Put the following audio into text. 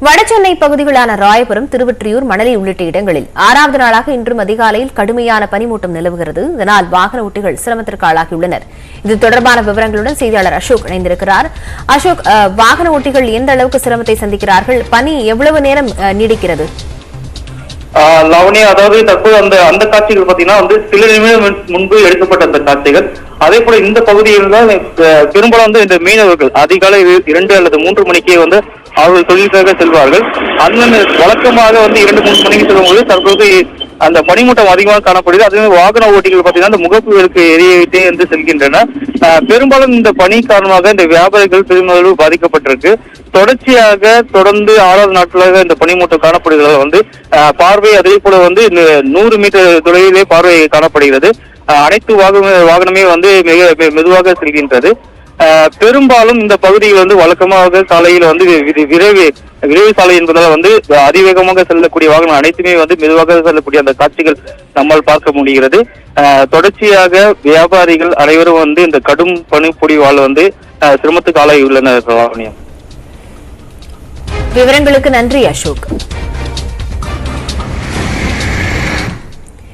வடசென்னை பகுதிகளான ராயபுரம், திருவொற்றியூர், மணலி உள்ளிட்ட இடங்களில் 6வது நாளாக இன்றும் அதிகாலையில் கடுமையான பனிமூட்டம் நிலவுகிறது. இதனால் வாகன ஓட்டிகள் சிரமத்திற்கு ஆளாகியுள்ளனர். இது தொடர்பான விவரங்களுடன் செய்தியாளர் அசோக் இணைந்திருக்கிறார். அசோக், வாகன ஓட்டிகள் எந்த அளவுக்கு சிரமத்தை சந்திக்கிறார்கள்? பனி எவ்வளவு நேரம் நீடிக்கிறது? லவனி, அதாவது தற்போது அந்த காட்சிகள் பாத்தீங்கன்னா சில நிமிடம் முன்பு எடுக்கப்பட்ட அந்த காட்சிகள். அதே போல இந்த பகுதியில் தான் பெரும்பாலும் இந்த மீனவர்கள் அதிகாலை 2 அல்லது 3 மணிக்கே அவர்கள் தொழிலுக்காக செல்வார்கள். அந்த வழக்கமாக 2-3 மணிக்கு செல்லும்போது தற்போது அந்த பனிமூட்டம் அதிகமாக காணப்படுது. அதே வாகன ஓட்டிகள் பாத்தீங்கன்னா அந்த முகப்புகளுக்கு எரியவிட்டே என்று செல்கின்றன. பெரும்பாலும் இந்த பனி காரணமாக இந்த வியாபாரிகள் பெருமளவு பாதிக்கப்பட்டிருக்கு. தொடர்ந்து 6வது நாட்களாக இந்த பனிமூட்டம் காணப்படுகிறது. பார்வை அதே போல 100 மீட்டர் தொலைவிலே பார்வை காணப்படுகிறது. அனைத்து வாகனமே மிக மெதுவாக செல்கின்றது. பெரும்பாலும் இந்த பகுதியில் வழக்கமாக சாலையில் விரைவு சாலை என்பதால் அதிவேகமாக செல்லக்கூடிய வாகனம் அனைத்துமே மெதுவாக செல்லக்கூடிய அந்த காட்சிகள் நம்மால் பார்க்க முடிகிறது. தொடர்ச்சியாக வியாபாரிகள் அனைவரும் இந்த கடும் பனிப்பொழிவால் சிரமத்துக்கு ஆளாகியுள்ளனர். விவரங்களுக்கு நன்றி அசோக்.